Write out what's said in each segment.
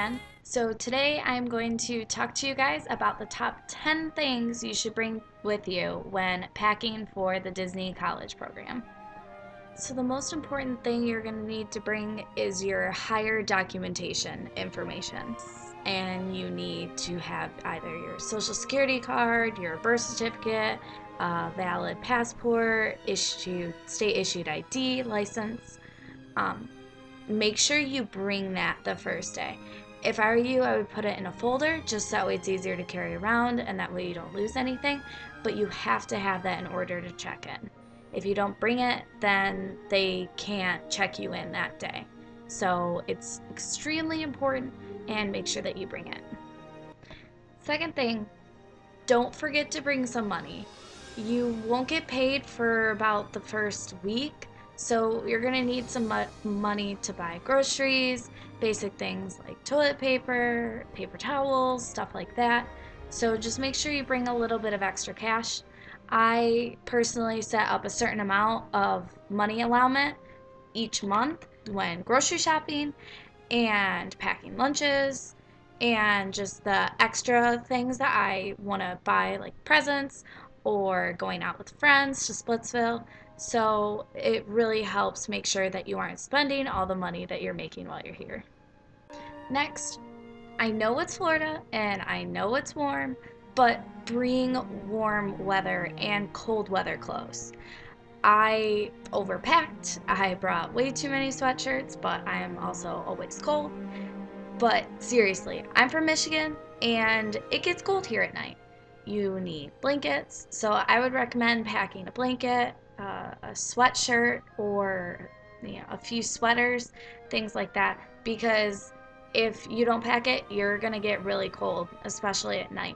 again. So today I'm going to talk to you guys about the top 10 things you should bring with you when packing for the Disney College program. So the most important thing you're going to need to bring is your hire documentation information. And you need to have either your social security card, your birth certificate, a valid passport, state issued ID, license. Make sure you bring that the first day. If I were you, I would put it in a folder just so that way it's easier to carry around and that way you don't lose anything, but you have to have that in order to check in. If you don't bring it, then they can't check you in that day. So it's extremely important, and make sure that you bring it. Second thing, don't forget to bring some money. You won't get paid for about the first week, so you're going to need some money to buy groceries, basic things like toilet paper, paper towels, stuff like that. So just make sure you bring a little bit of extra cash. I personally set up a certain amount of money allowance each month when grocery shopping and packing lunches and just the extra things that I want to buy, like presents or going out with friends to Splitsville. So it really helps make sure that you aren't spending all the money that you're making while you're here. Next, I know it's Florida and I know it's warm, but bring warm weather and cold weather clothes. I overpacked. I brought way too many sweatshirts, but I am also always cold. But seriously, I'm from Michigan and it gets cold here at night. You need blankets, so I would recommend packing a blanket, a sweatshirt, or a few sweaters, things like that, because if you don't pack it, you're going to get really cold, especially at night.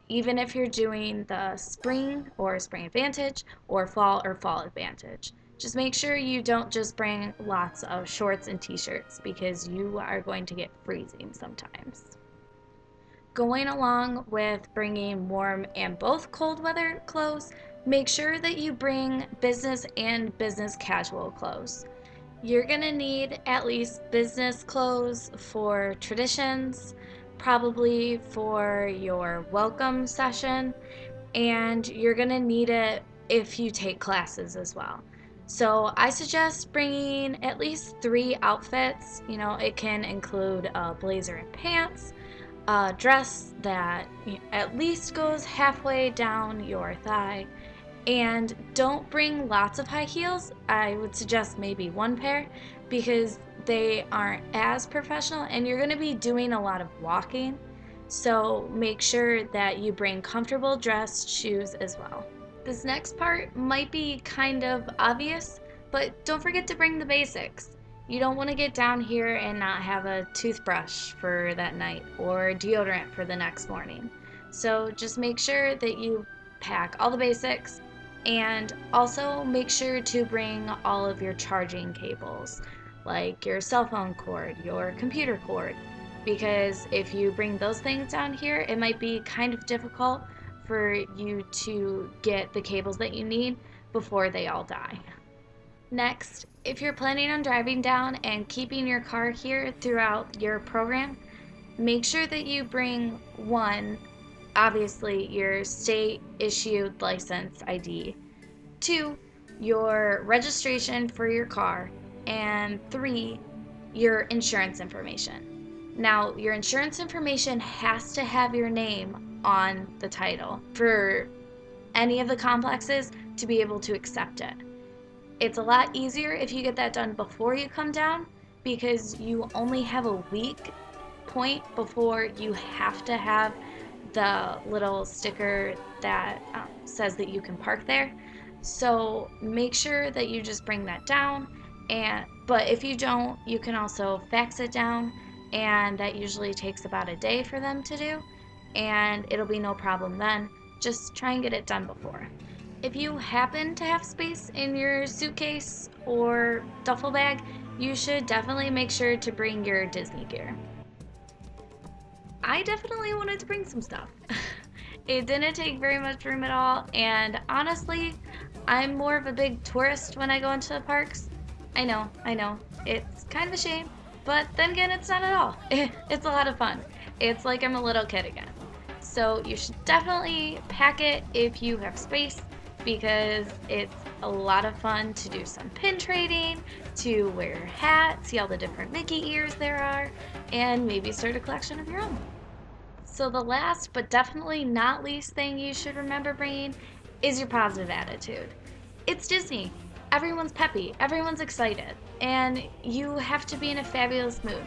Even if you're doing the spring or spring advantage or fall advantage. Just make sure you don't just bring lots of shorts and t-shirts because you are going to get freezing sometimes. Going along with bringing warm and both cold weather clothes, make sure that you bring business and business casual clothes. You're going to need at least business clothes for traditions, probably for your welcome session, and you're going to need it if you take classes as well. So I suggest bringing at least 3 outfits. It can include a blazer and pants, a dress that at least goes halfway down your thigh, and don't bring lots of high heels. I would suggest maybe 1 pair because they aren't as professional and you're going to be doing a lot of walking. So make sure that you bring comfortable dress shoes as well. This next part might be kind of obvious, but don't forget to bring the basics. You don't want to get down here and not have a toothbrush for that night or deodorant for the next morning. So just make sure that you pack all the basics, and also make sure to bring all of your charging cables, like your cell phone cord, your computer cord, because if you bring those things down here, it might be kind of difficult for you to get the cables that you need before they all die. Next, if you're planning on driving down and keeping your car here throughout your program, make sure that you bring 1, obviously your state issued license ID, 2, your registration for your car, and 3, your insurance information. Now, your insurance information has to have your name on the title for any of the complexes to be able to accept it. It's a lot easier if you get that done before you come down because you only have a week point before you have to have the little sticker that says that you can park there. So make sure that you just bring that down, but if you don't, you can also fax it down, and that usually takes about a day for them to do, and it'll be no problem then. Just try and get it done before. If you happen to have space in your suitcase or duffel bag, you should definitely make sure to bring your Disney gear. I definitely wanted to bring some stuff. It didn't take very much room at all, and honestly, I'm more of a big tourist when I go into the parks. I know, it's kind of a shame, But then again, it's not at all. It's a lot of fun. It's like I'm a little kid again. So you should definitely pack it if you have space, because it's a lot of fun to do some pin trading, to wear a hat, see all the different Mickey ears there are, and maybe start a collection of your own. So the last but definitely not least thing you should remember bringing is your positive attitude. It's Disney. Everyone's peppy, everyone's excited, and you have to be in a fabulous mood.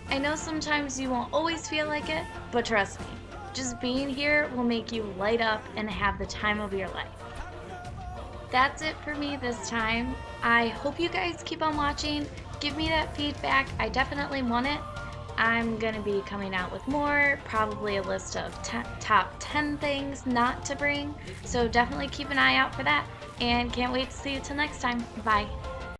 I know sometimes you won't always feel like it, but trust me, just being here will make you light up and have the time of your life. That's it for me this time. I hope you guys keep on watching. Give me that feedback. I definitely want it. I'm going to be coming out with more, probably a list of top 10 things not to bring. So definitely keep an eye out for that. And can't wait to see you till next time. Bye.